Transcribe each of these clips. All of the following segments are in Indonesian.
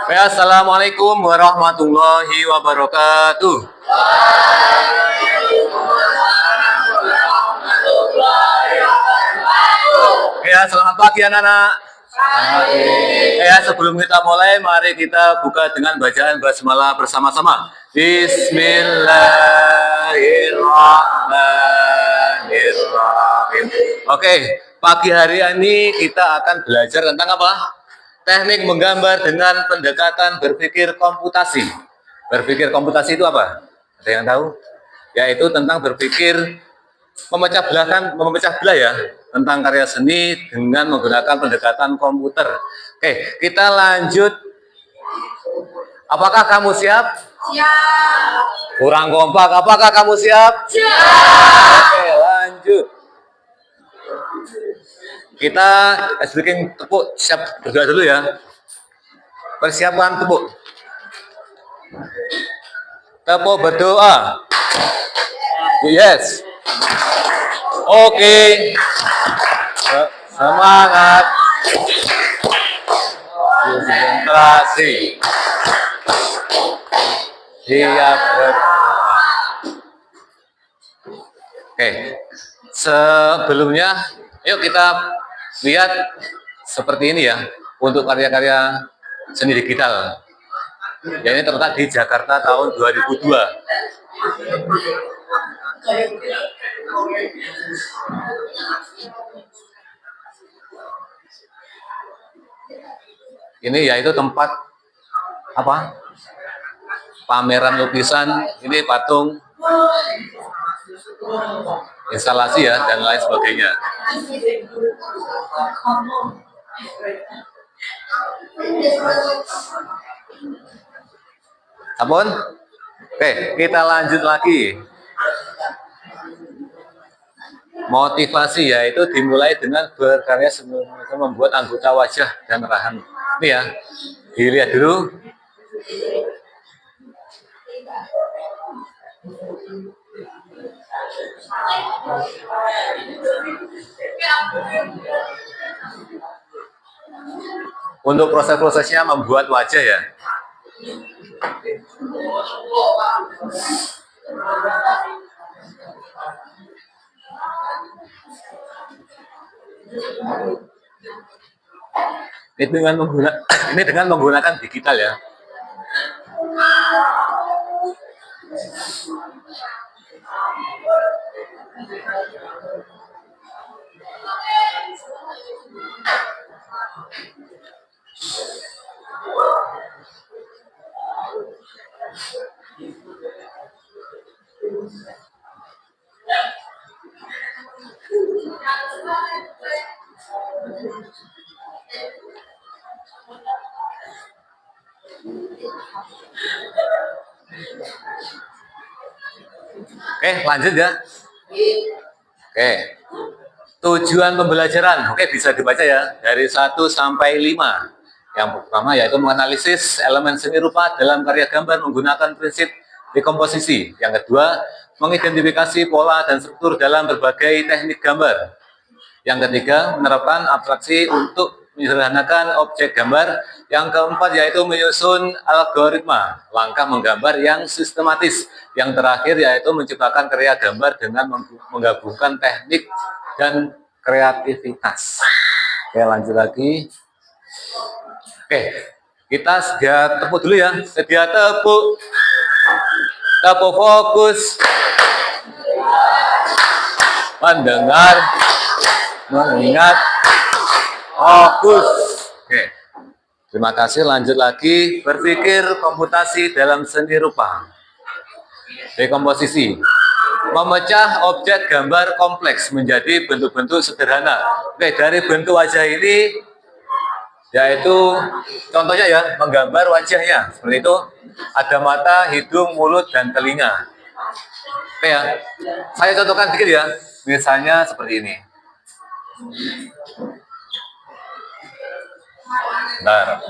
Assalamualaikum warahmatullahi wabarakatuh. Selamat pagi anak-anak. Sebelum kita mulai, mari kita buka dengan bacaan basmalah bersama-sama. Bismillahirrahmanirrahim. Pagi hari ini kita akan belajar tentang apa? Teknik menggambar dengan pendekatan berpikir komputasi. Berpikir komputasi itu apa? Ada yang tahu? Yaitu tentang berpikir memecah belah ya, tentang karya seni dengan menggunakan pendekatan komputer. Kita lanjut. Apakah kamu siap? Siap. Kurang kompak. Apakah kamu siap? Siap. Lanjut. Kita bikin tepuk, siap berdoa dulu ya. Persiapkan tepuk. Tepuk berdoa. Yes. Oke. Semangat. Konsentrasi. Siap berdoa. Sebelumnya, yuk kita lihat seperti ini ya, untuk karya-karya seni digital. Ya, ini terletak di Jakarta tahun 2002. Ini yaitu tempat apa? Pameran lukisan, ini patung, instalasi ya, dan lain sebagainya. Ampun? Kita lanjut lagi. Motivasi yaitu dimulai dengan berkarya membuat anggota wajah dan rahang. Ini ya, dilihat dulu. Untuk proses-prosesnya membuat wajah ya. Ini dengan menggunakan digital ya. Lanjut ya. Tujuan pembelajaran, bisa dibaca ya, dari 1 sampai 5. Yang pertama yaitu menganalisis elemen seni rupa dalam karya gambar menggunakan prinsip dekomposisi. Yang kedua, mengidentifikasi pola dan struktur dalam berbagai teknik gambar. Yang ketiga, menerapkan abstraksi untuk menyederhanakan objek gambar. Yang keempat yaitu menyusun algoritma, langkah menggambar yang sistematis. Yang terakhir yaitu menciptakan karya gambar dengan menggabungkan teknik dan kreativitas. Lanjut lagi. Kita sedia tepuk dulu ya. Sedia tepuk. Tepuk fokus. Mendengar. Mengingat. Fokus. Terima kasih. Lanjut lagi. Berpikir komputasi dalam seni rupa. Dekomposisi. Memecah objek gambar kompleks menjadi bentuk-bentuk sederhana. Dari bentuk wajah ini, yaitu contohnya ya, menggambar wajahnya. Seperti itu, ada mata, hidung, mulut, dan telinga. Ya, saya contohkan sedikit ya. Misalnya seperti ini. Bentar.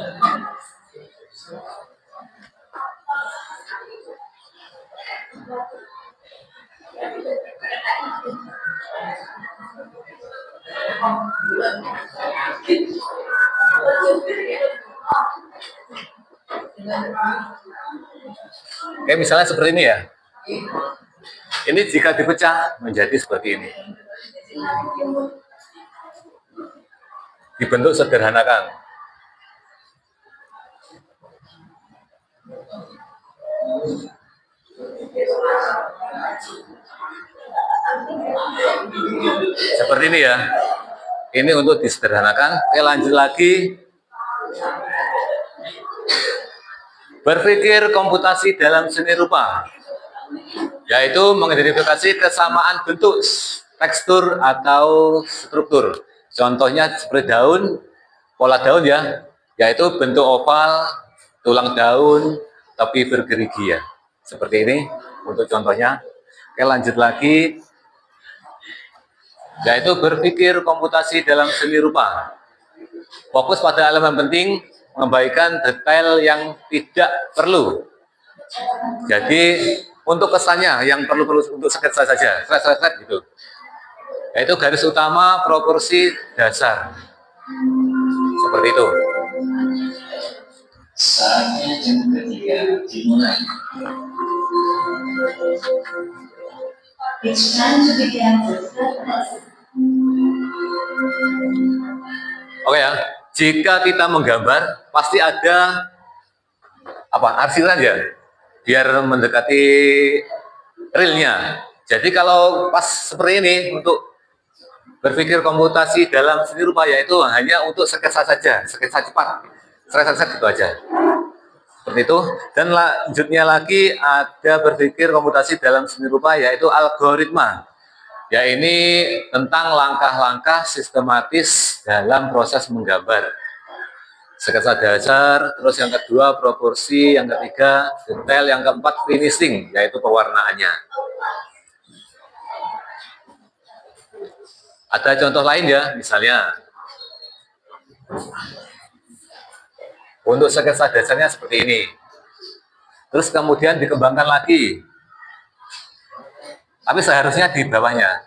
Oke, misalnya seperti ini ya. Ini jika dipecah menjadi seperti ini. Dibentuk sederhanakan. Seperti ini ya. Ini untuk disederhanakan. Oke, lanjut lagi. Berpikir komputasi dalam seni rupa, yaitu mengidentifikasi kesamaan bentuk, tekstur, atau struktur. Contohnya seperti daun, pola daun ya, yaitu bentuk oval, tulang daun, tapi bergerigi ya. Seperti ini untuk contohnya. Oke, lanjut lagi. Yaitu berpikir komputasi dalam seni rupa. Fokus pada elemen penting, mengabaikan detail yang tidak perlu. Jadi untuk kesannya yang perlu untuk sketsa saja, sketsa gitu. Yaitu garis utama, proporsi, dasar. Seperti itu. Saatnya jam ketiga dimulai. It's time to begin the third lesson. Oke ya, jika kita menggambar pasti ada arsiran ya, biar mendekati realnya. Jadi kalau pas seperti ini untuk berpikir komputasi dalam seni rupa yaitu hanya untuk sketsa saja, sketsa cepat, sketsa gitu aja. Seperti itu. Dan lanjutnya lagi ada berpikir komputasi dalam seni rupa yaitu algoritma. Ya, ini tentang langkah-langkah sistematis dalam proses menggambar. Sketsa dasar, terus yang kedua proporsi, yang ketiga detail, yang keempat finishing, yaitu pewarnaannya. Ada contoh lain ya, misalnya untuk sketsa dasarnya seperti ini. Terus kemudian dikembangkan lagi. Tapi seharusnya di bawahnya.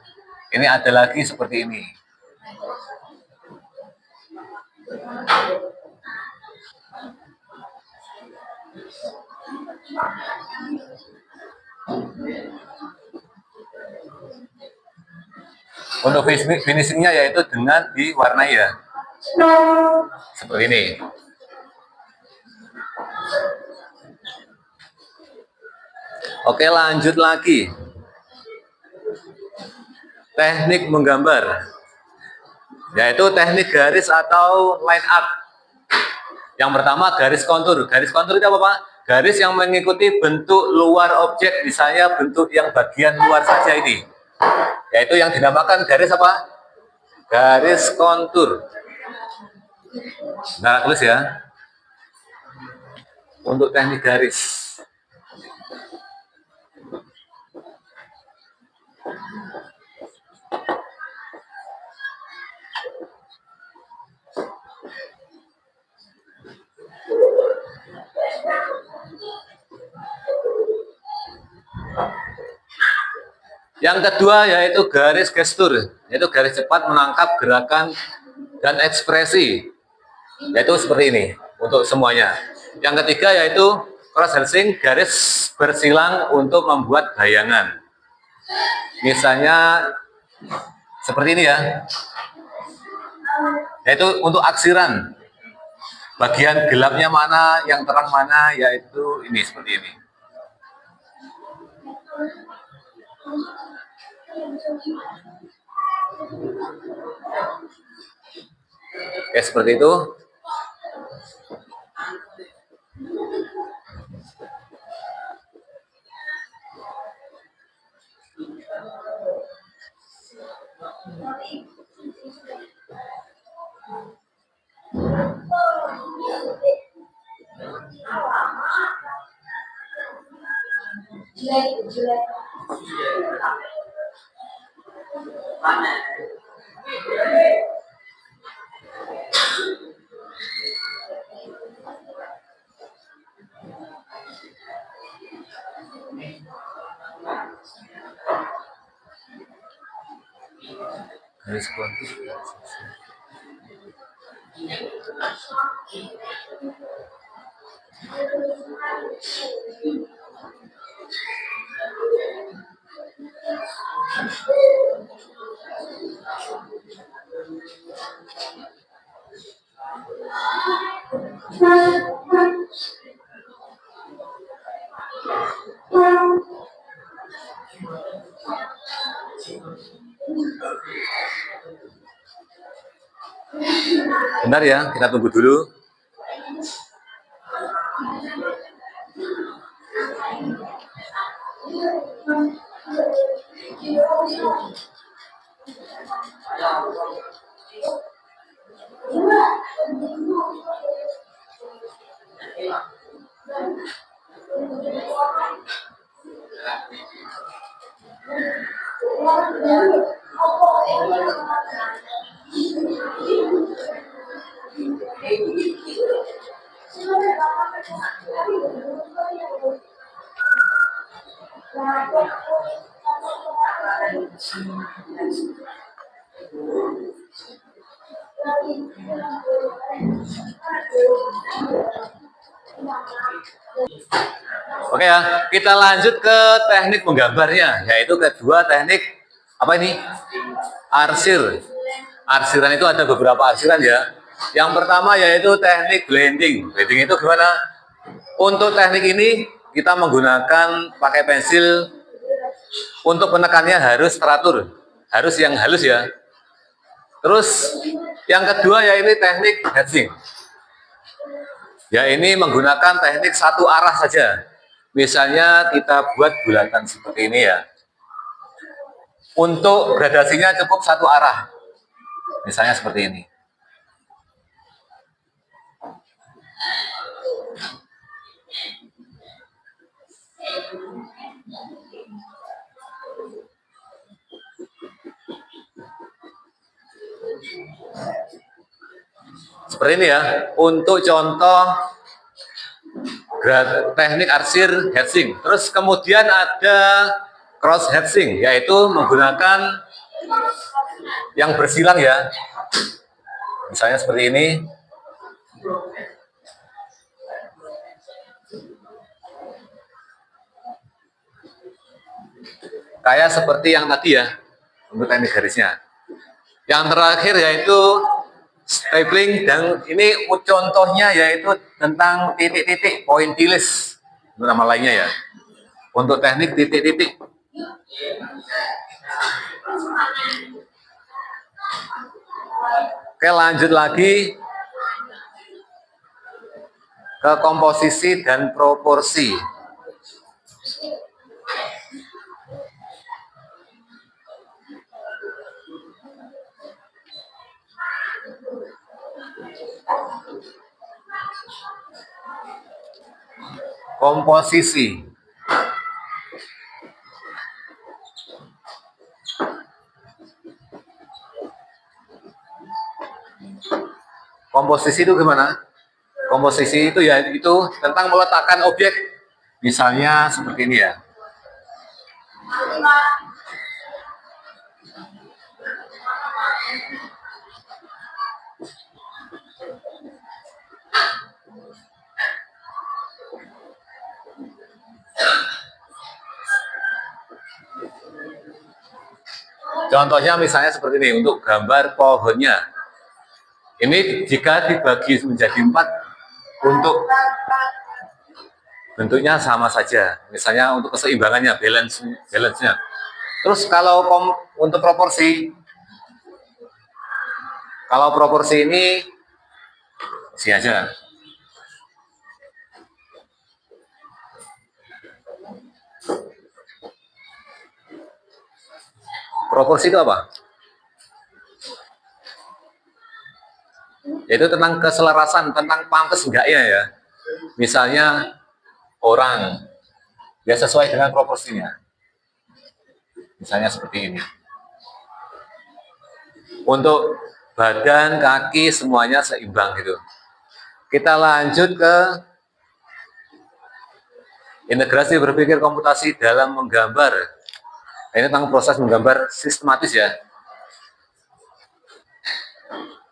Ini ada lagi seperti ini. Untuk finishingnya yaitu dengan diwarnai ya. Seperti ini. Oke, lanjut lagi. Teknik menggambar, yaitu teknik garis atau line art. Yang pertama garis kontur. Garis kontur itu apa Pak? Garis yang mengikuti bentuk luar objek, misalnya bentuk yang bagian luar saja ini. Yaitu yang dinamakan garis apa? Garis kontur. Nah, tulis ya. Untuk teknik garis. Yang kedua yaitu garis gestur, yaitu garis cepat menangkap gerakan dan ekspresi, yaitu seperti ini untuk semuanya. Yang ketiga yaitu cross hatching, garis bersilang untuk membuat bayangan. Misalnya seperti ini ya, yaitu untuk aksiran. Bagian gelapnya mana, yang terang mana, yaitu ini seperti ini. Oke, seperti itu. Garis kontur. Bentar ya, kita tunggu dulu. Oke ya, kita lanjut ke teknik menggambarnya, yaitu kedua teknik apa ini? Arsir. Arsiran itu ada beberapa arsiran ya. Yang pertama yaitu teknik blending. Blending itu gimana? Untuk teknik ini kita menggunakan pakai pensil. Untuk penekannya harus teratur, harus yang halus ya. Terus yang kedua yaitu teknik hatching. Ya ini menggunakan teknik satu arah saja. Misalnya kita buat bulatan seperti ini ya. Untuk gradasinya cukup satu arah. Misalnya seperti ini. Seperti ini ya. Untuk contoh teknik arsir hatching. Terus kemudian ada cross hatching, yaitu menggunakan yang bersilang ya. Misalnya seperti ini. Kayak seperti yang tadi ya, untuk teknik garisnya. Yang terakhir yaitu stapling, dan ini contohnya yaitu tentang titik-titik, pointillist, nama lainnya ya. Untuk teknik titik-titik. Oke, lanjut lagi ke komposisi dan proporsi. Komposisi. Komposisi itu gimana? Komposisi itu ya itu tentang meletakkan objek. Misalnya seperti ini ya. Contohnya misalnya seperti ini untuk gambar pohonnya. Ini jika dibagi menjadi 4 untuk bentuknya sama saja. Misalnya untuk keseimbangannya, balance-nya. Terus kalau untuk proporsi, kalau proporsi ini isi aja. Proporsi itu apa? Yaitu tentang keselarasan, tentang pantas enggaknya ya. Misalnya orang, ya sesuai dengan proporsinya. Misalnya seperti ini. Untuk badan, kaki, semuanya seimbang gitu. Kita lanjut ke integrasi berpikir komputasi dalam menggambar. Ini tentang proses menggambar sistematis ya.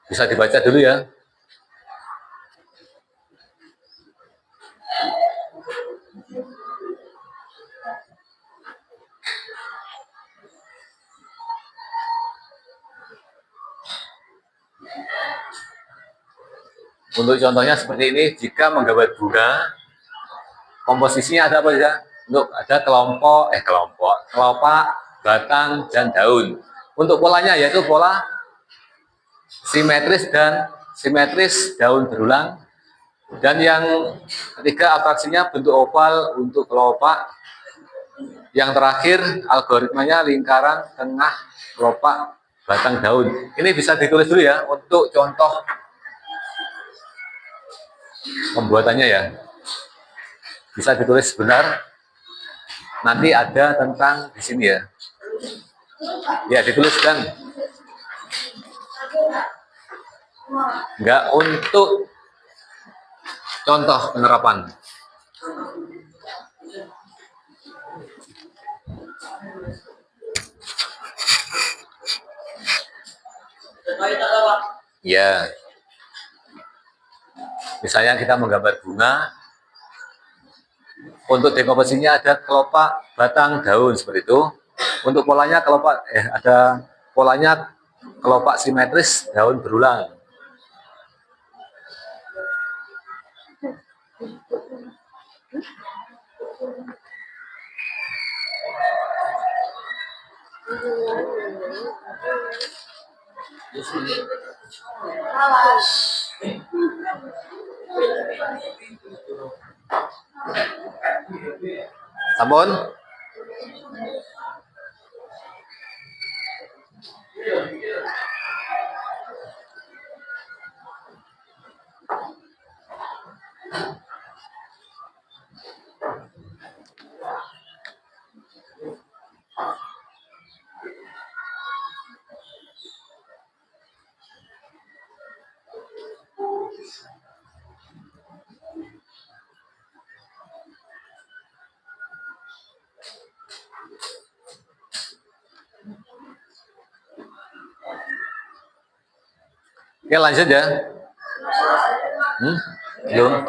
Bisa dibaca dulu ya. Untuk contohnya seperti ini, jika menggambar bunga, komposisinya ada apa saja? Untuk ada kelopak, batang, dan daun. Untuk polanya yaitu pola simetris dan simetris daun berulang. Dan yang ketiga atraksinya bentuk oval untuk kelopak. Yang terakhir algoritmanya lingkaran tengah kelopak batang daun. Ini bisa ditulis dulu ya untuk contoh pembuatannya ya. Bisa ditulis sebentar. Nanti ada tentang di sini ya. Ya, dituliskan. Enggak untuk contoh penerapan. Ya. Misalnya kita menggambar bunga. Untuk dekomposisinya ada kelopak, batang, daun seperti itu. Untuk polanya ada polanya kelopak simetris, daun berulang. Sampun? Oke, lanjut ya. Belum.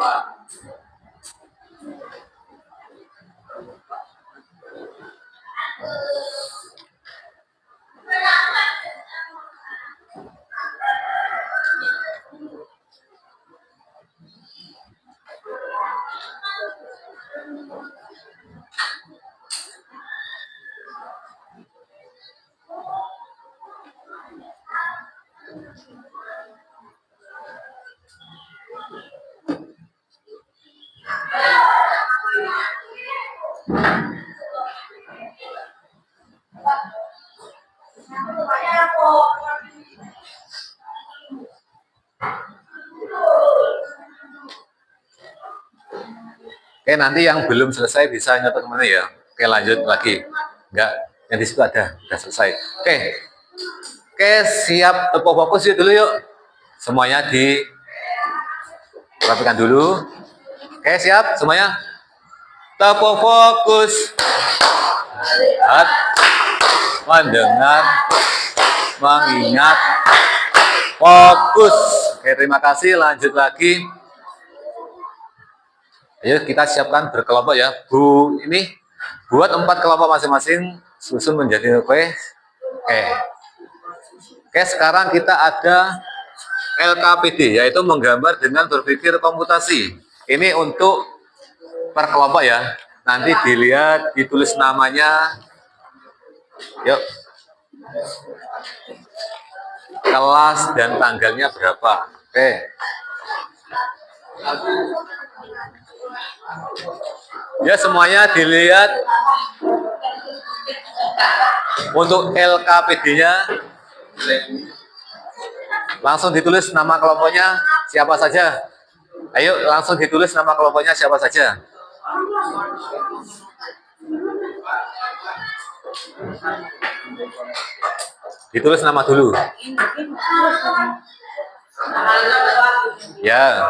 Oke, nanti yang belum selesai bisa nyotot kemana ya. Oke, lanjut lagi. Enggak, yang di situ ada, sudah selesai. Oke, siap tepuk fokus yuk dulu yuk. Semuanya dirapikan dulu. Oke, siap semuanya. Tepuk fokus. Lihat, mendengar, mengingat, fokus. Oke, terima kasih. Lanjut lagi. Ayo kita siapkan berkelompok ya. Ini buat 4 kelompok masing-masing, susun menjadi kue. Oke, sekarang kita ada LKPD, yaitu menggambar dengan berpikir komputasi. Ini untuk per kelompok ya. Nanti dilihat, ditulis namanya. Yuk. Kelas dan tanggalnya berapa. Oke. Ya, semuanya dilihat. Untuk LKPD-nya langsung ditulis nama kelompoknya siapa saja. Ayo langsung ditulis nama kelompoknya siapa saja. Ditulis nama dulu. Ya.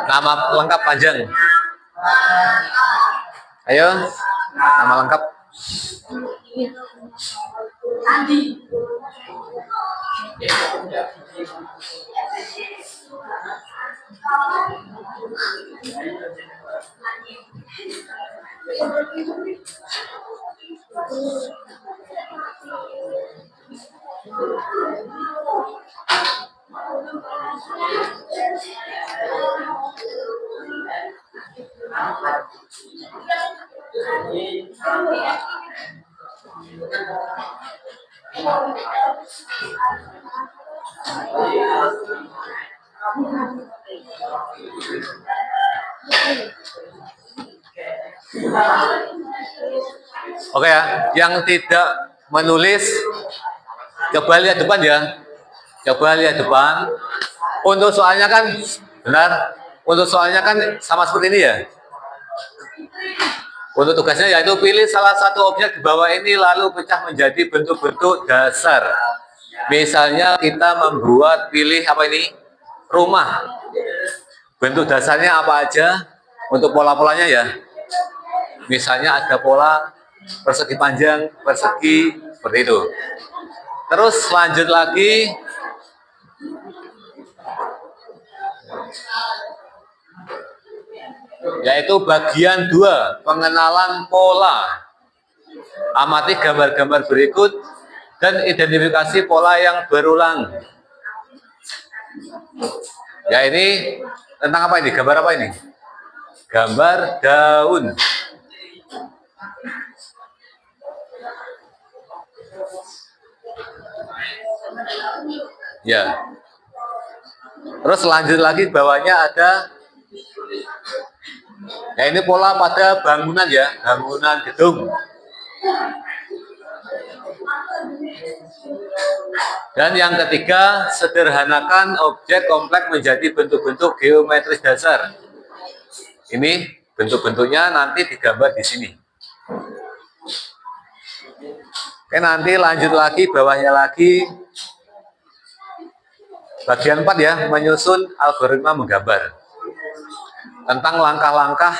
Nama lengkap panjang. Ayo, nama lengkap. Andi. Oke ya, yang tidak menulis, coba lihat depan ya. Coba lihat depan. Untuk soalnya kan, benar. Untuk soalnya kan sama seperti ini ya. Untuk tugasnya yaitu pilih salah satu objek di bawah ini lalu pecah menjadi bentuk-bentuk dasar. Misalnya kita membuat pilih apa ini? Rumah. Bentuk dasarnya apa aja? Untuk pola-polanya ya. Misalnya ada pola persegi panjang, persegi, seperti itu. Terus lanjut lagi. Yaitu bagian 2, pengenalan pola. Amati gambar-gambar berikut dan identifikasi pola yang berulang. Ya ini tentang apa ini? Gambar apa ini? Gambar daun. Ya. Terus lanjut lagi bawahnya ada. Ya ini pola pada bangunan ya, bangunan gedung. Dan yang ketiga, sederhanakan objek kompleks menjadi bentuk-bentuk geometris dasar. Ini bentuk-bentuknya nanti digambar di sini. Oke, nanti lanjut lagi, bawahnya lagi. Bagian 4 ya, menyusun algoritma menggambar. Tentang langkah-langkah,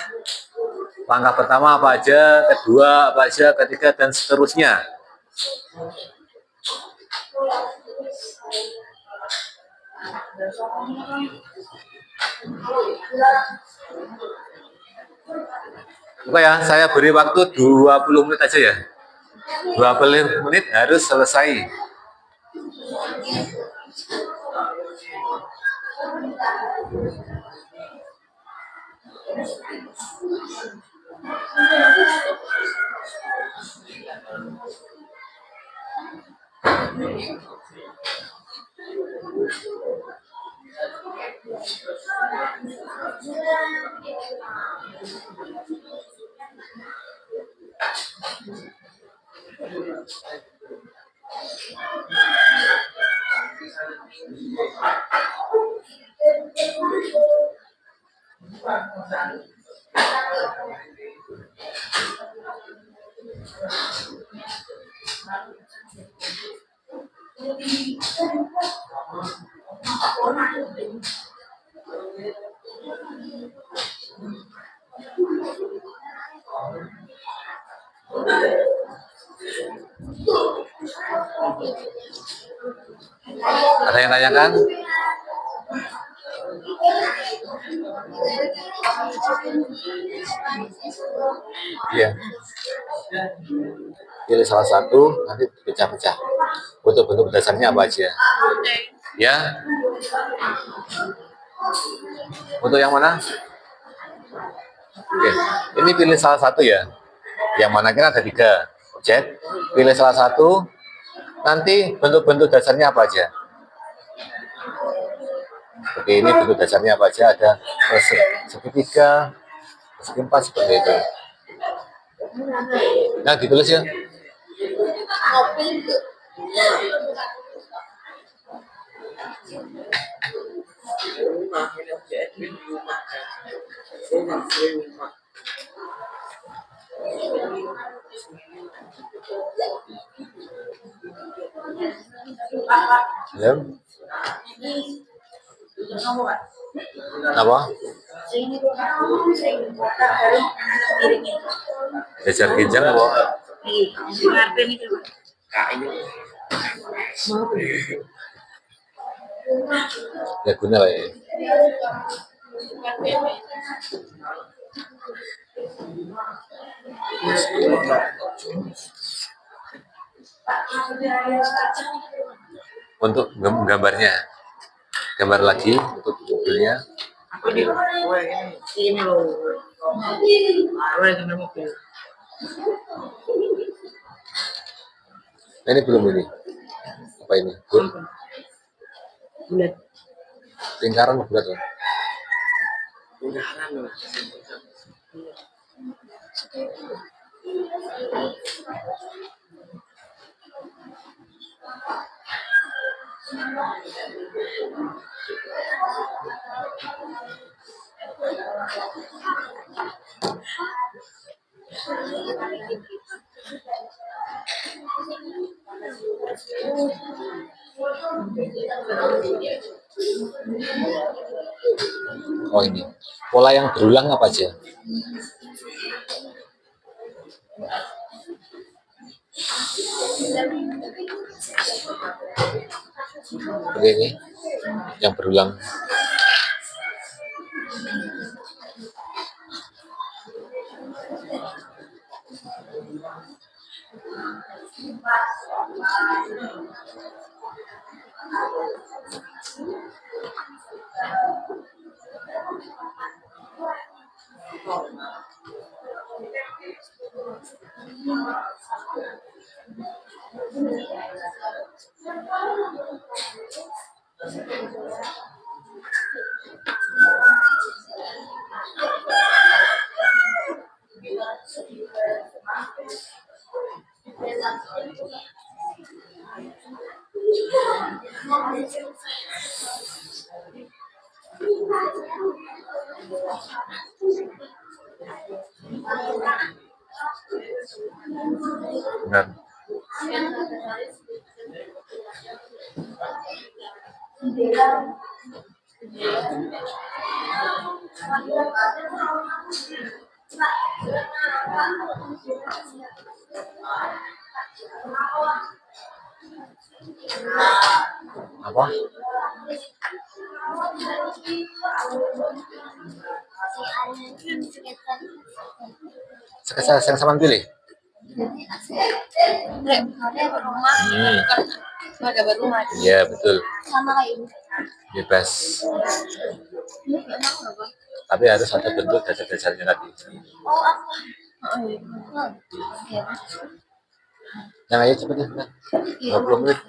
langkah pertama apa aja, kedua apa aja, ketiga, dan seterusnya. Oke ya, saya beri waktu 20 menit aja ya. 20 menit harus selesai. Ada yang tanyakan? Iya. Pilih salah satu, nanti pecah-pecah. Bentuk-bentuk dasarnya apa aja? Ya. Untuk yang mana? Oke. Ini pilih salah satu ya. Yang mana kan ada 3 objek. Pilih salah satu. Nanti bentuk-bentuk dasarnya apa aja? Seperti ini bentuk dasarnya apa aja? Ada segitiga, persegi 4 seperti itu. Nah, ditulis ya. Ya. Apa? Ini baru miringin. Jajar ginjal apa? Ngapain itu? Ya guna lah ya. Untuk gambarnya, gambar lagi untuk mobilnya. Ini loh. Gambar mobil. Nah, ini belum ini. Apa ini? Bulat. Lingkaran bulat loh. Oh ini. Pola yang berulang apa aja? Oke, ini yang berulang. Benar. Apa? Saya yang sama pilih. Rumah. Kan gambar rumah. Iya betul. Sama kayak ini. Bebas. Tapi harus ada bentuk dasar-dasarnya tadi. Oh, apa? Yang ayo cepet ya. 20 menit.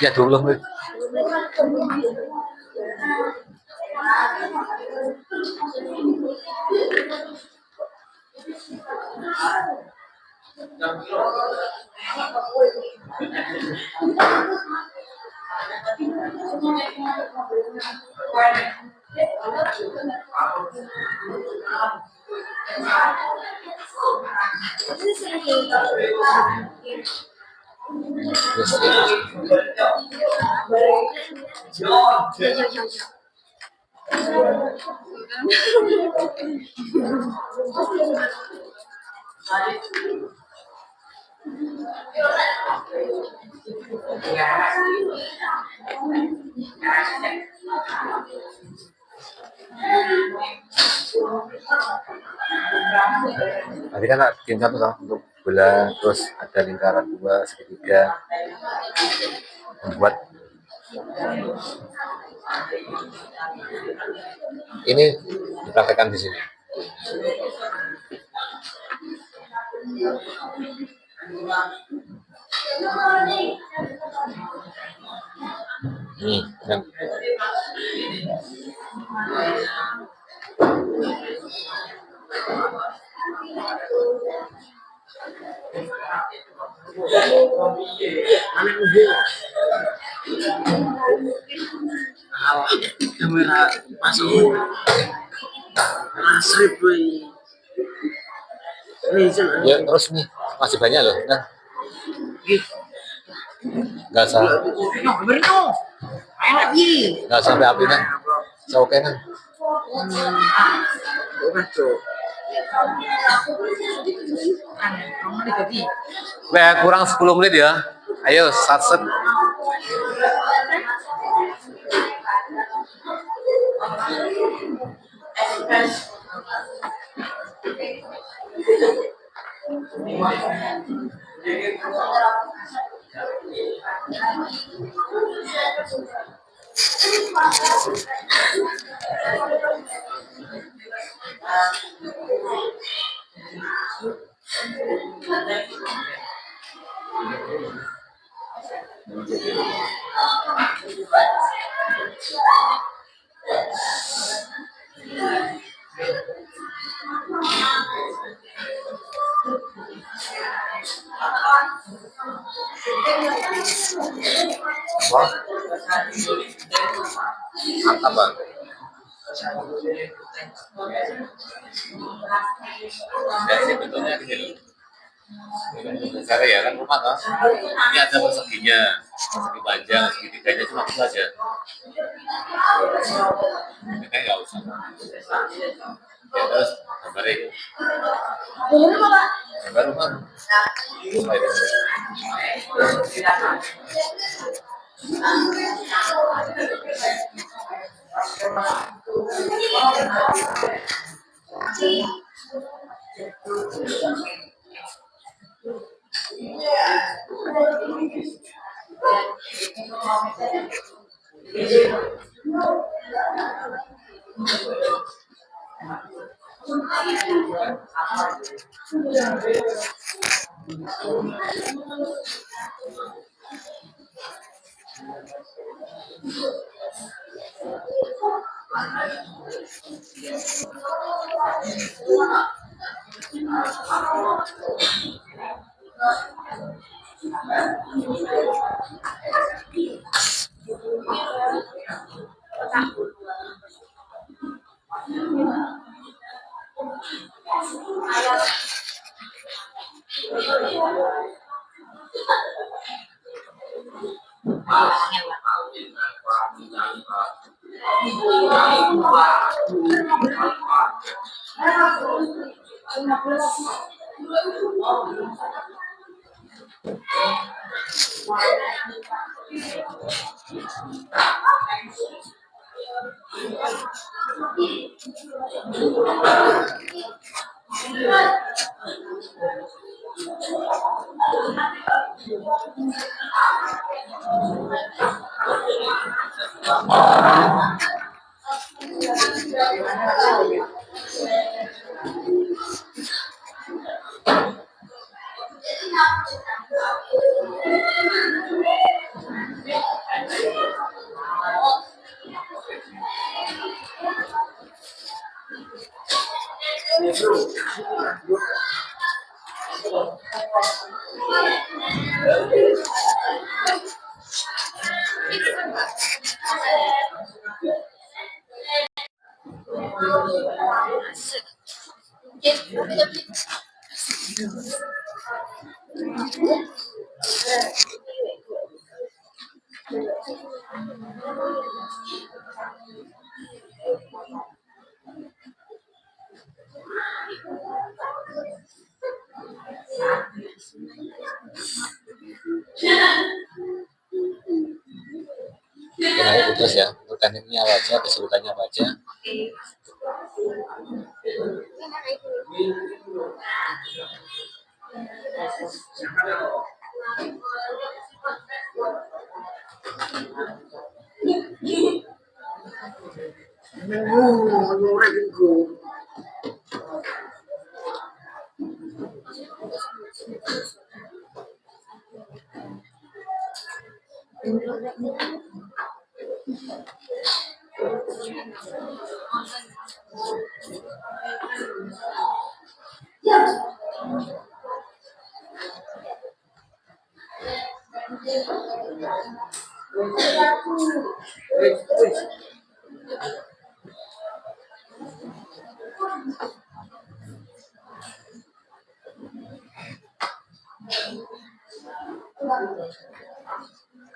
Ya 20 menit. Yes, Tadi kan bikin satu kan untuk bola, terus ada lingkaran 2, segitiga, membuat ini dipraktekkan di sini. Dan kamera masuk asrip boy. ya terus nih masih banyak loh, nah nggak sampai api kan, oke kan. Kurang 10 menit ya, ayo satset. Apa? Ya, ini bentuknya gini. Cara ya kan rumah kan, ini ada perseginya, persegi panjang, segitiganya cuma itu aja. Ini kan nggak usah. Ya terus gambarin. Gambar rumah. Kenapa putus ya? Untuk tekniknya apa aja, kesulitannya apa aja?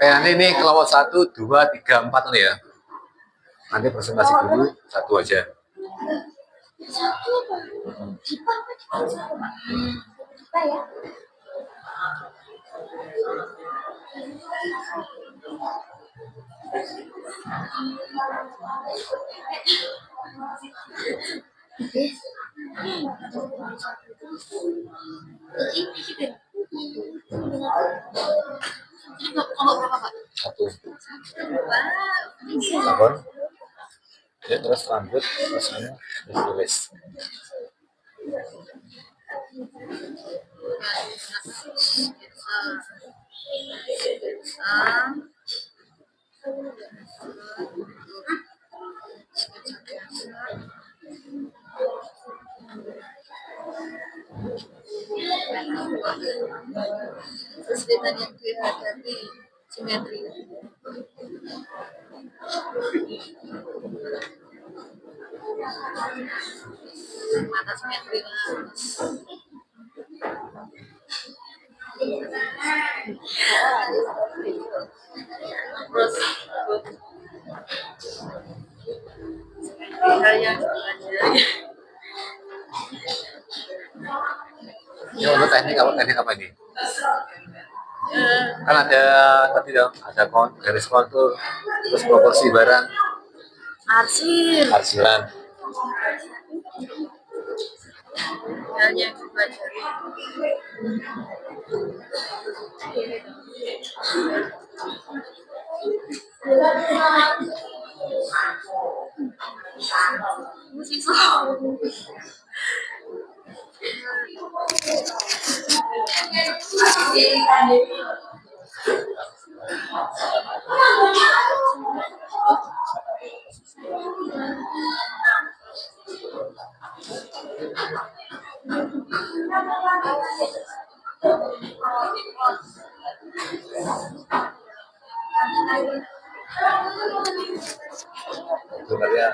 Nanti ini kelompok 1, 2, 3, 4 nih ya. Nanti presentasi dulu satu aja. Satu apa? Dipa apa Dipa? Dipa ya. Kelompok berapa Pak? Satu. Wow. Sabar. Ya, terus lanjut rasanya ditulis. Kesulitan yang dihadapi simetri. Mata simetri. Terus yang Ya, untuk teknik apa ini? Kan ada tadi dong, ada garis kontur, terus proporsi barang, arsir arsiran. yang dipelajari. Siswa. Sebenarnya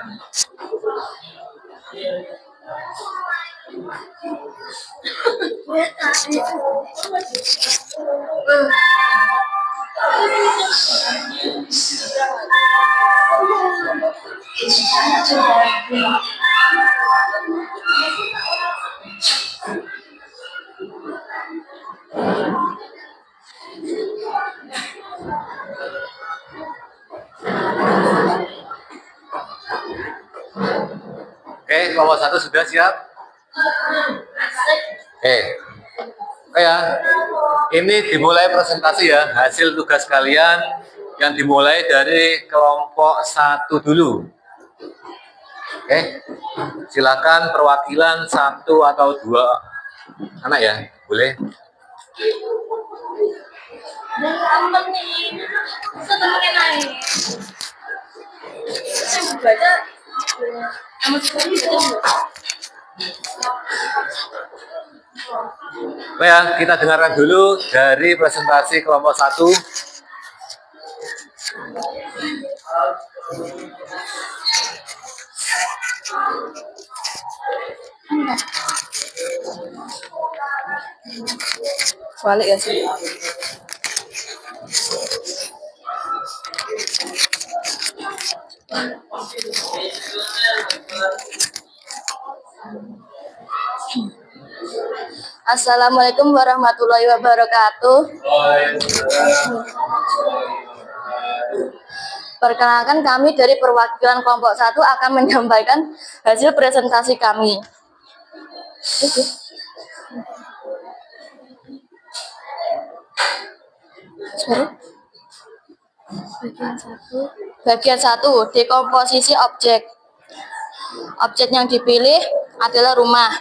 oke, kelompok 1 sudah siap? Oke. Oke ya. Ini dimulai presentasi ya, hasil tugas kalian yang dimulai dari kelompok 1 dulu. Oke. Silakan perwakilan 1 atau 2 anak ya, boleh. Oke ya, kita dengarkan dulu dari presentasi kelompok 1. Balik ya sih. Assalamualaikum warahmatullahi wabarakatuh. Perkenalkan, kami dari perwakilan kelompok 1 akan menyampaikan hasil presentasi kami. Sorry. Bagian 1, dekomposisi objek. Objek yang dipilih adalah rumah.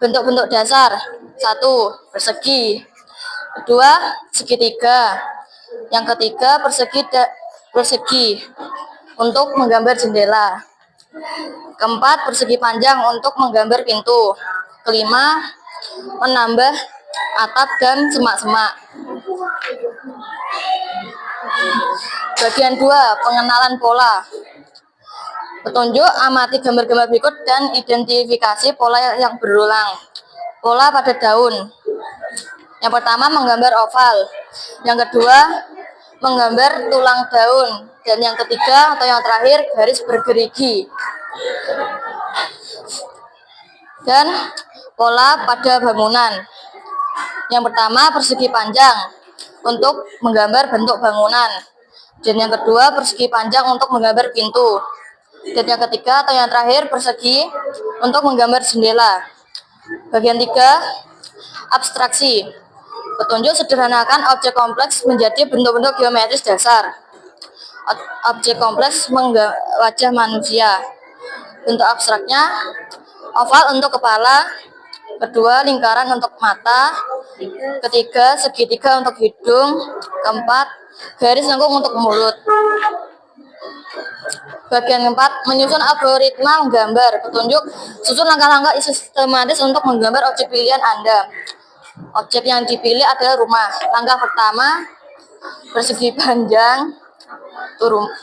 Bentuk-bentuk dasar. 1, persegi. 2, segitiga. Yang ketiga, persegi untuk menggambar jendela. Keempat, persegi panjang untuk menggambar pintu. Kelima, menambah atap dan semak-semak. Bagian 2, pengenalan pola. Petunjuk, amati gambar-gambar berikut dan identifikasi pola yang berulang. Pola pada daun. Yang pertama, menggambar oval. Yang kedua, menggambar tulang daun. Dan yang ketiga atau yang terakhir, garis bergerigi. Dan pola pada bangunan. Yang pertama, persegi panjang untuk menggambar bentuk bangunan. Dan yang kedua, persegi panjang untuk menggambar pintu. Dan yang ketiga atau yang terakhir, persegi untuk menggambar jendela. Bagian 3, abstraksi. Petunjuk, sederhanakan objek kompleks menjadi bentuk-bentuk geometris dasar. Objek kompleks wajah manusia. Bentuk abstraknya, oval untuk kepala. Kedua, lingkaran untuk mata. Ketiga, segitiga untuk hidung. Keempat, garis lengkung untuk mulut. Bagian 4, menyusun algoritma menggambar. Petunjuk, susun langkah-langkah sistematis untuk menggambar objek pilihan Anda. Objek yang dipilih adalah rumah. Langkah pertama, persegi panjang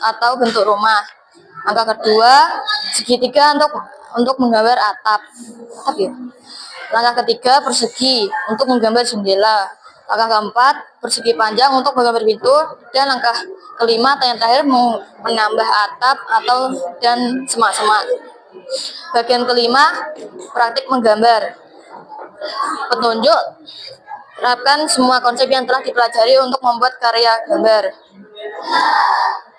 atau bentuk rumah. Langkah kedua, segitiga untuk menggambar atap. Langkah ketiga, persegi untuk menggambar jendela. Langkah keempat, persegi panjang untuk menggambar pintu. Dan langkah kelima atau yang terakhir, menambah atap dan semak-semak. Bagian kelima, praktik menggambar. Petunjuk, terapkan semua konsep yang telah dipelajari untuk membuat karya gambar.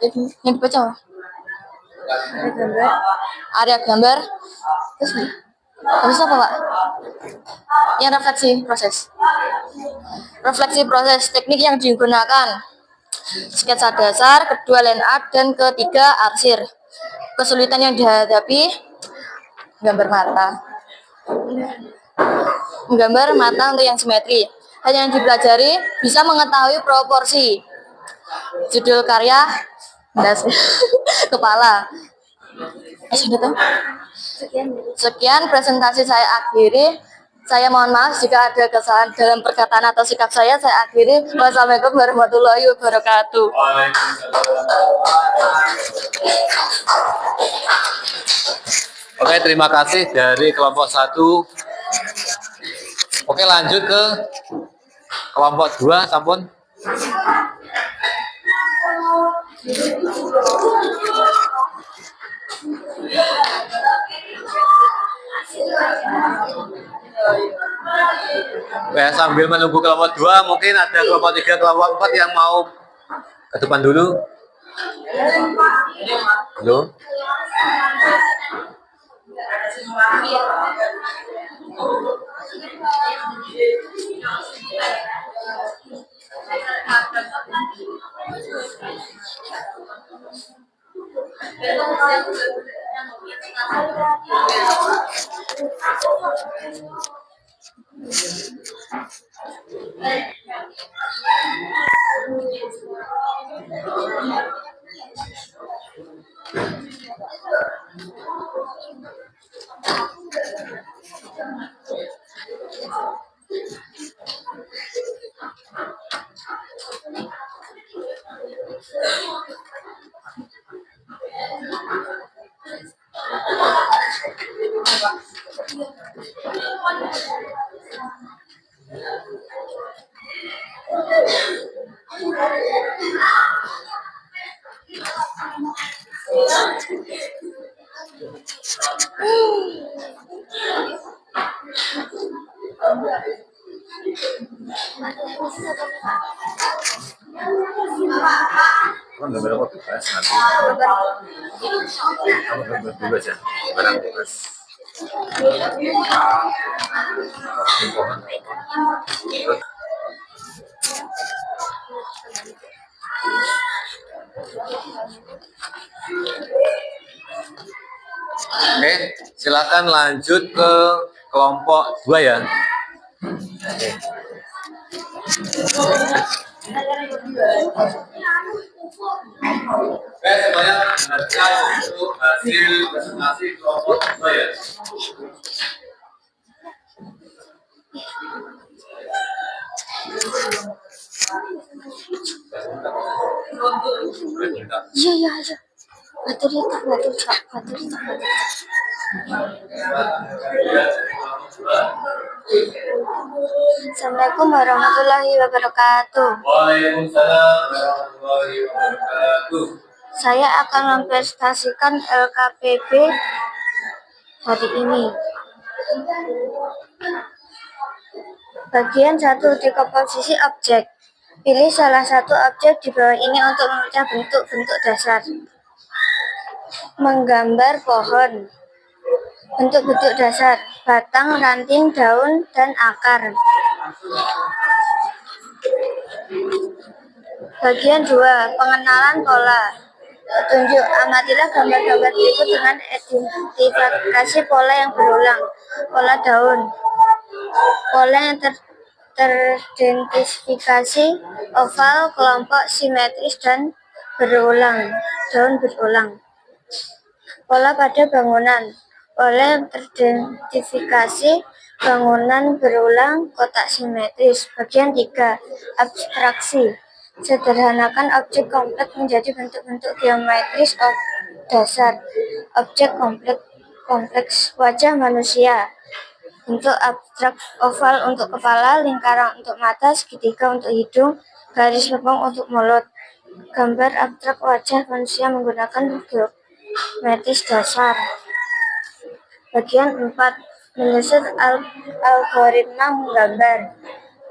Yang dibaca area gambar. Terus apa, Pak? Yang refleksi proses. Refleksi proses, teknik yang digunakan. Sketsa dasar, kedua line art, dan ketiga arsir. Kesulitan yang dihadapi, gambar mata. Menggambar mata untuk yang simetri. Hal yang dipelajari, bisa mengetahui proporsi. Judul karya, kepala. Sekian presentasi saya akhiri. Saya mohon maaf jika ada kesalahan dalam perkataan atau sikap saya akhiri. Wassalamualaikum warahmatullahi wabarakatuh. Oke, terima kasih dari kelompok 1. Oke, lanjut ke kelompok 2, sampun. Ya, sambil menunggu kelompok 2, mungkin ada kelompok 3, kelompok 4 yang mau ke depan dulu. Belum? Gambar apa bebas nanti? Gambar dulu aja, barang bebas. Oke, silakan lanjut ke kelompok 2 ya. Oke, semuanya dengarkan untuk hasil presentasi kelompok 2 ya. Iya, iya, iya. Bateri tak, bateri tak, bateri tak, bateri tak. Assalamualaikum warahmatullahi wabarakatuh. Waalaikumsalam warahmatullahi wabarakatuh. Saya akan mempresentasikan LKPB hari ini. Bagian 1, dekomposisi objek. Pilih salah satu objek di bawah ini untuk memecah bentuk-bentuk dasar. Menggambar pohon. Bentuk-bentuk dasar: batang, ranting, daun, dan akar. Bagian 2, pengenalan pola. Petunjuk: amatilah gambar-gambar berikut dengan identifikasi pola yang berulang. Pola daun. Pola yang teridentifikasi oval, kelompok, simetris, dan berulang. Daun berulang. Pola pada bangunan. Pola yang teridentifikasi bangunan berulang, kotak simetris. Bagian 3, abstraksi. Sederhanakan objek kompleks menjadi bentuk-bentuk geometris dasar. Objek kompleks: wajah manusia. Bentuk abstrak: oval untuk kepala, lingkaran untuk mata, segitiga untuk hidung, garis lempeng untuk mulut. Gambar abstrak wajah manusia menggunakan geometris dasar. Bagian 4, menyusun algoritma menggambar.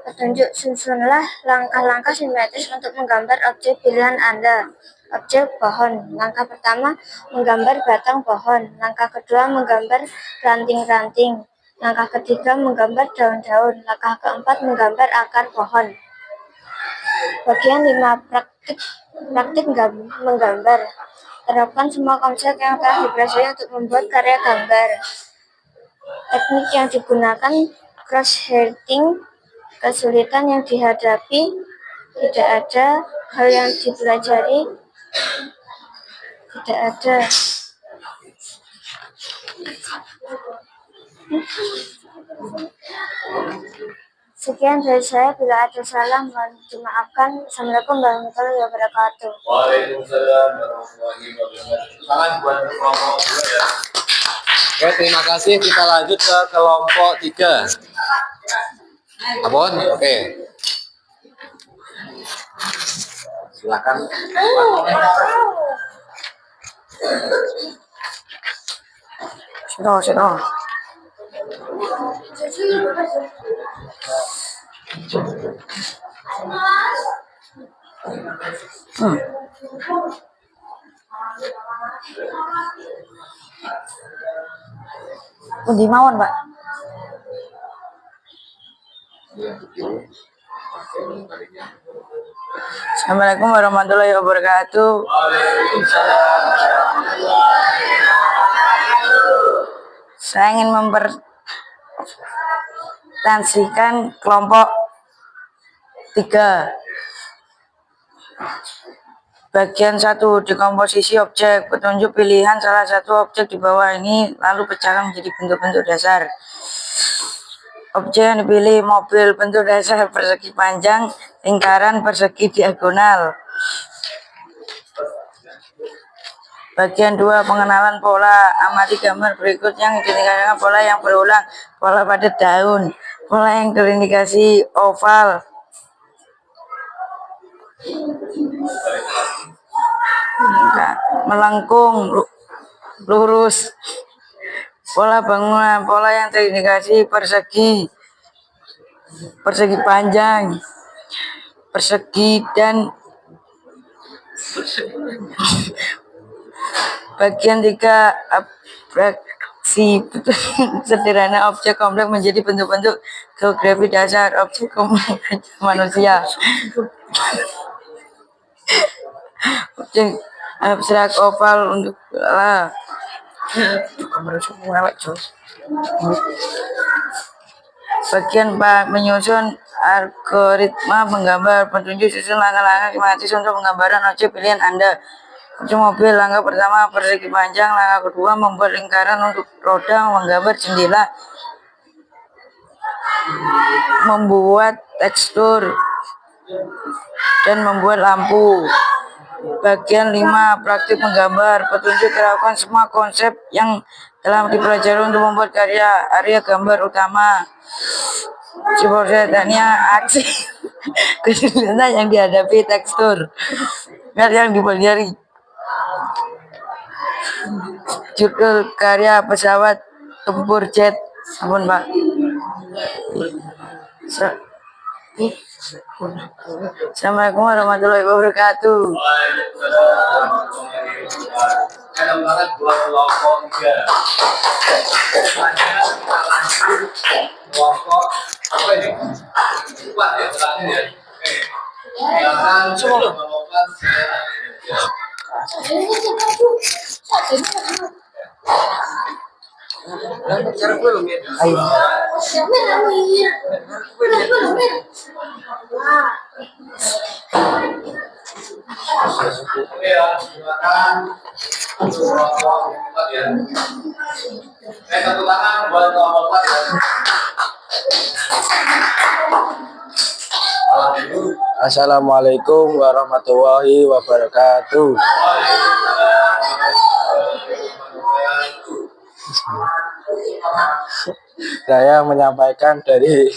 Petunjuk: susunlah langkah-langkah simetris untuk menggambar objek pilihan Anda. Objek pohon. Langkah pertama, menggambar batang pohon. Langkah kedua, menggambar ranting-ranting. Langkah ketiga, menggambar daun-daun. Langkah keempat, menggambar akar pohon. Bagian 5, praktik menggambar. Terapkan semua konsep yang telah dipelajari untuk membuat karya gambar. Teknik yang digunakan: cross-hatching. Kesulitan yang dihadapi: tidak ada. Hal yang dipelajari: tidak ada. Sekian dari saya, bila ada salah mohon dimaafkan. Assalamualaikum warahmatullahi wabarakatuh. Waalaikumsalam warahmatullahi wabarakatuh. Tangan buat kelompok 2 ya. Oke, terima kasih. Kita lanjut ke kelompok 3. Apun? Oke. Silakan. Sudah. Pundi mawon, Pak? Assalamualaikum warahmatullahi wabarakatuh. Saya ingin mempresentasikan kelompok 3. Bagian 1, dekomposisi objek. Petunjuk: pilihan salah satu objek di bawah ini, lalu pecahkan menjadi bentuk-bentuk dasar. Objek yang dipilih: mobil. Bentuk dasar: persegi panjang, lingkaran, persegi diagonal. Bagian 2, pengenalan pola. Amati gambar berikut yang diindikasikan pola yang berulang. Pola pada daun. Pola yang terindikasi oval. Melengkung, lurus. Pola bangunan. Pola yang terindikasi persegi panjang, persegi, dan bagian 3, abstraksi. Sederhana objek kompleks menjadi bentuk-bentuk geografi dasar. Objek kompleks manusia. objek abstrak oval untuk gambar semua elek jos. Bagian menyusun algoritma menggambar, petunjuk susun langkah-langkah skematis untuk penggambaran objek pilihan Anda. Objek mobil, langkah pertama persegi panjang, langkah kedua membuat lingkaran untuk roda, menggambar jendela, membuat tekstur, dan membuat lampu. Bagian 5 praktik menggambar, petunjuk terapkan semua konsep yang telah dipelajari untuk membuat area gambar utama. Proses aksi kesulitan yang dihadapi, tekstur yang dipelajari. Judul karya pesawat tempur jet. Ampun Pak. Assalamualaikum warahmatullahi wabarakatuh. Assalamualaikum warahmatullahi wabarakatuh. Saya menyampaikan dari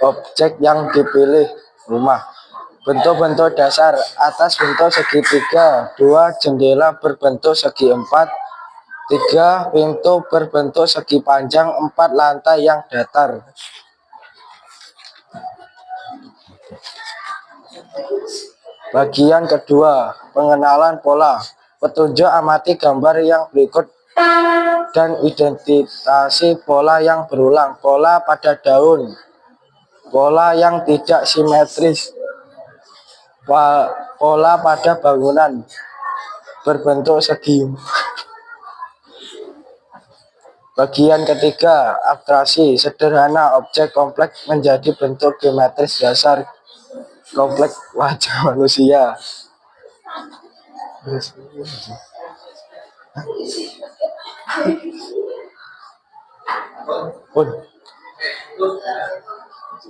objek yang dipilih rumah. Bentuk-bentuk dasar: atas bentuk segitiga, 2 jendela berbentuk segi 4, 3 pintu berbentuk segi panjang, 4 lantai yang datar. Bagian kedua, pengenalan pola. Petunjuk: amati gambar yang berikut dan identifikasi pola yang berulang. Pola pada daun, pola yang tidak simetris, pola pada bangunan berbentuk segi. Bagian ketiga, abstraksi. Sederhana, objek kompleks menjadi bentuk geometris dasar kompleks wajah manusia.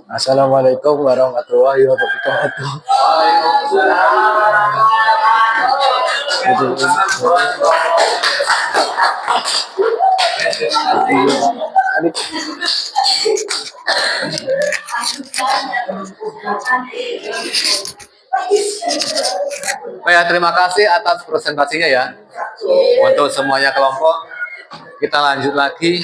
Assalamualaikum warahmatullahi wabarakatuh. Ya, terima kasih atas presentasinya ya. Untuk semuanya kelompok, kita lanjut lagi.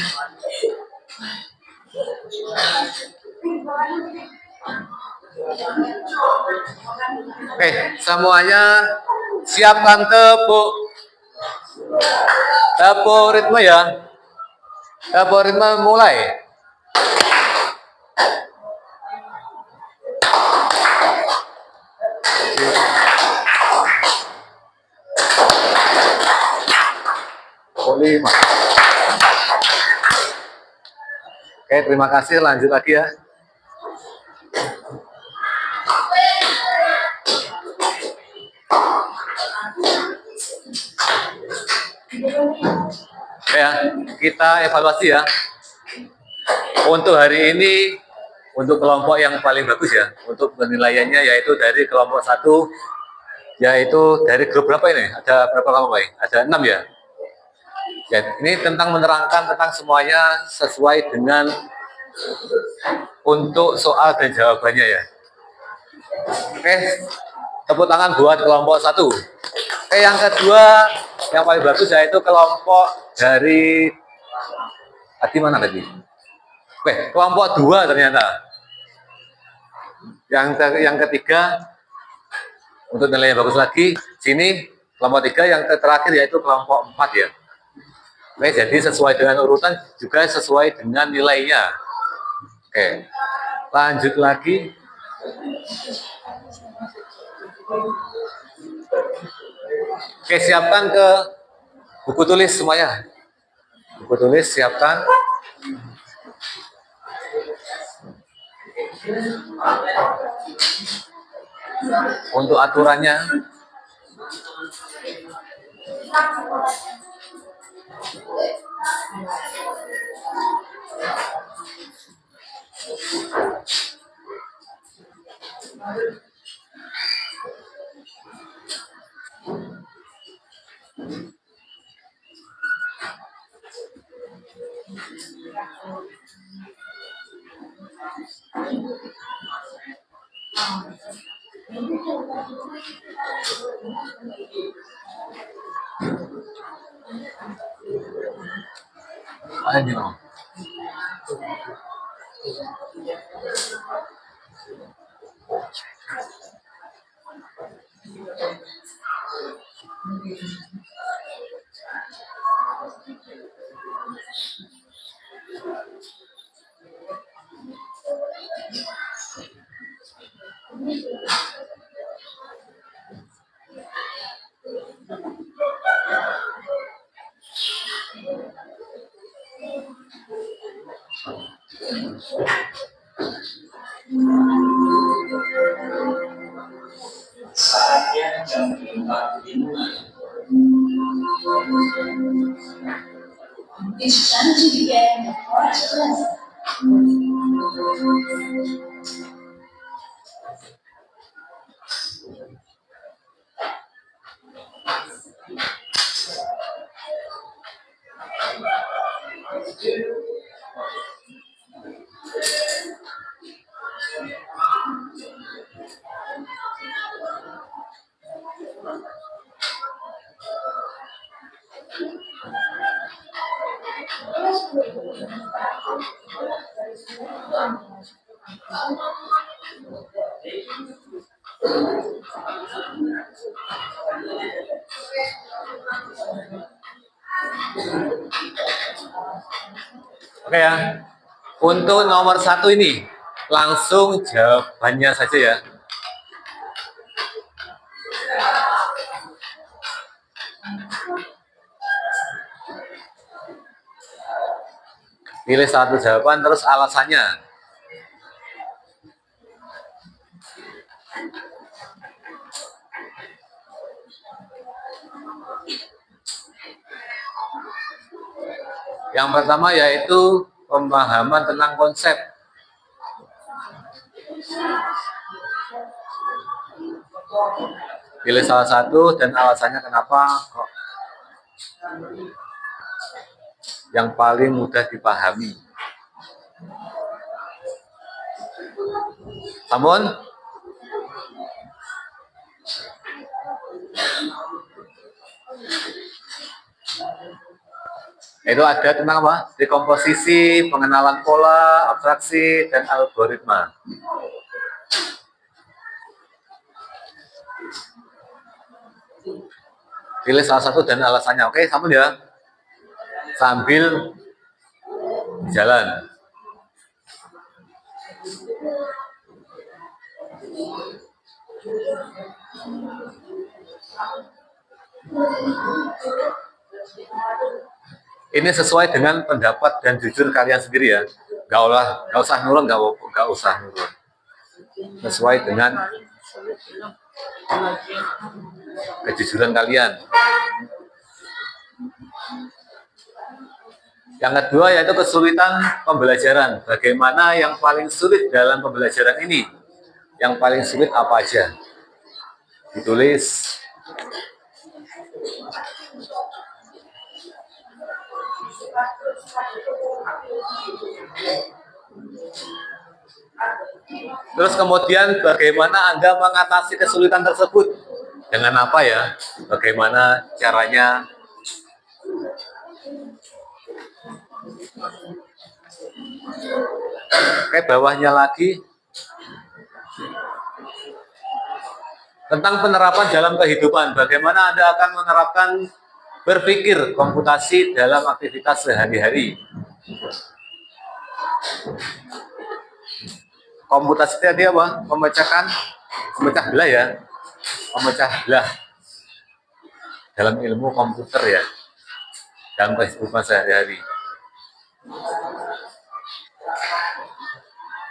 Oke, semuanya siapkan tepuk ritme ya. Tepuk ritme mulai. Lima. Oke, terima kasih. Lanjut lagi ya. Ya, kita evaluasi ya. Untuk hari ini, untuk kelompok yang paling bagus ya, untuk penilaiannya yaitu dari kelompok 1, yaitu dari grup berapa ini? Ada berapa kelompok ini? Ada 6 ya. Ya, ini tentang menerangkan tentang semuanya sesuai dengan untuk soal dan jawabannya ya. Oke, tepuk tangan buat kelompok 1. Oke, yang kedua yang paling bagus yaitu kelompok dari tadi mana tadi? Oke, kelompok 2 ternyata. Yang ketiga untuk nilai yang bagus lagi, sini kelompok 3, yang terakhir yaitu kelompok 4 ya. Oke, jadi sesuai dengan urutan juga sesuai dengan nilainya. Oke, lanjut lagi. Oke, siapkan ke buku tulis semuanya. Buku tulis siapkan. Untuk aturannya, ayo. Saatnya jam 5 dimulai. It's time to begin the first lesson. Oke ya. Untuk nomor 1 ini, langsung jawabannya saja ya. Pilih satu jawaban, terus alasannya. Yang pertama yaitu pemahaman tentang konsep. Pilih salah satu dan alasannya kenapa kok yang paling mudah dipahami. Namun, itu ada tentang apa? Dekomposisi, pengenalan pola, abstraksi, dan algoritma. Pilih salah satu dan alasannya. Oke, sambil ya. Sambil jalan. Ini sesuai dengan pendapat dan jujur kalian sendiri ya. Nggak usah nurun, nggak usah nurun. Sesuai dengan kejujuran kalian. Yang kedua yaitu kesulitan pembelajaran. Bagaimana yang paling sulit dalam pembelajaran ini? Yang paling sulit apa aja? Ditulis. Terus kemudian bagaimana Anda mengatasi kesulitan tersebut? Dengan apa ya? Bagaimana caranya? Oke, bawahnya lagi. Tentang penerapan dalam kehidupan. Bagaimana Anda akan menerapkan berpikir komputasi dalam aktivitas sehari-hari? komputasi tadi apa? Pemecah belah ya. Pemecah belah dalam ilmu komputer ya. Dalam kehidupan sehari-hari.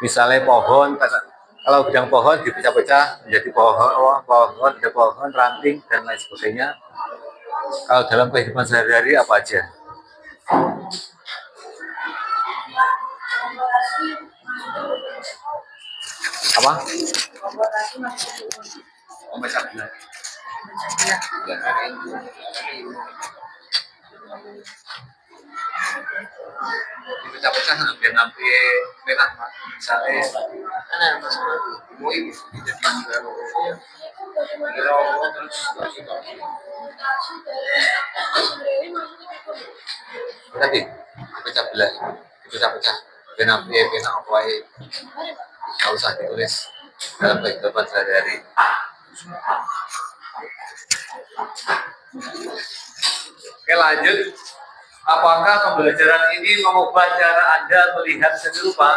Misalnya pohon, kalau bidang pohon dipecah-pecah menjadi pohon, ranting dan lain sebagainya. Kalau dalam kehidupan sehari-hari apa aja? Apa? Pemecah belah. Dipecah-pecah biar nanti enak misalnya tadi dipecah-pecah biar nanti enak apa nggak usah ditulis dalam kehidupan sehari-hari. Oke, lanjut. Apakah pembelajaran ini mengubah cara Anda melihat seni rupa?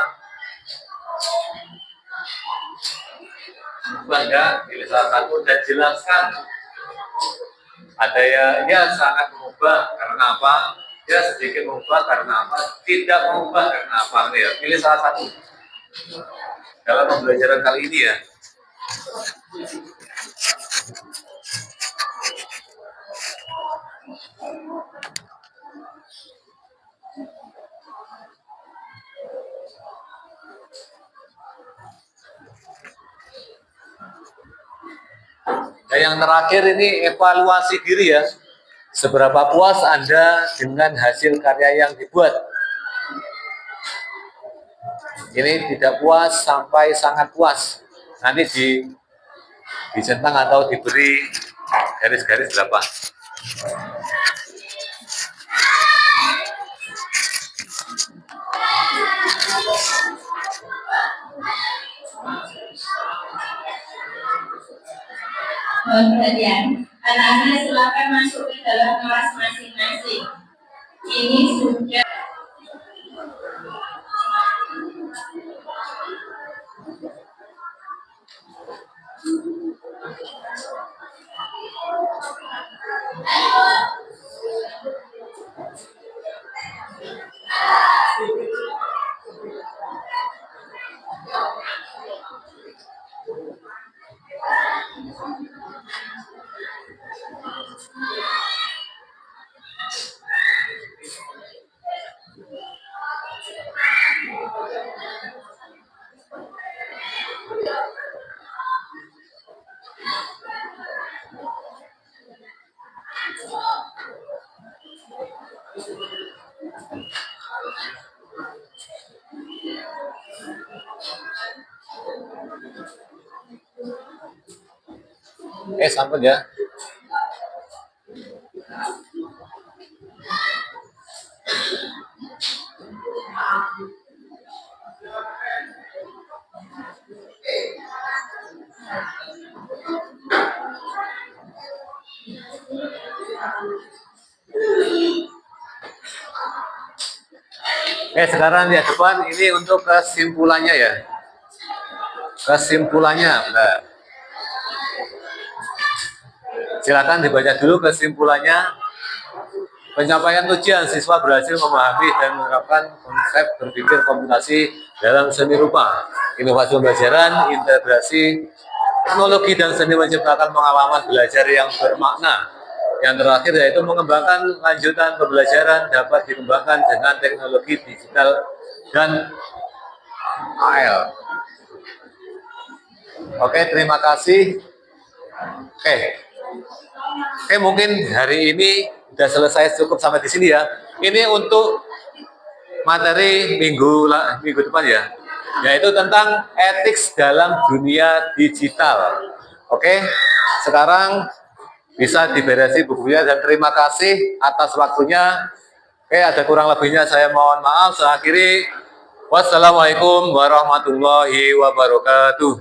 Anda pilih salah satu dan jelaskan. Ada ya sangat mengubah karena apa? Ya sedikit mengubah karena apa? Tidak mengubah karena apa? Ya, pilih salah satu. Dalam pembelajaran kali ini ya. Dan yang terakhir ini evaluasi diri ya. Seberapa puas Anda dengan hasil karya yang dibuat? Ini tidak puas sampai sangat puas. Nanti dicentang atau diberi garis-garis berapa? Perhatian, anak-anak silakan masuk ke dalam kelas masing-masing. Ini sudah Sampel ya. Sekarang di depan ini untuk kesimpulannya ya. Kesimpulannya, nah. Silakan dibaca dulu kesimpulannya. Penyampaian ujian, siswa berhasil memahami dan menerapkan konsep berpikir komputasi dalam seni rupa, inovasi pembelajaran, integrasi teknologi dan seni menciptakan pengalaman belajar yang bermakna. Yang terakhir yaitu mengembangkan lanjutan pembelajaran dapat dikembangkan dengan teknologi digital dan AL. Oke, terima kasih. Oke, mungkin hari ini sudah selesai, cukup sampai di sini ya. Ini untuk materi minggu depan ya, yaitu tentang etik dalam dunia digital. Oke, sekarang bisa diberesi bukunya dan terima kasih atas waktunya. Oke, ada kurang lebihnya saya mohon maaf. Saya akhiri. Wassalamualaikum warahmatullahi wabarakatuh.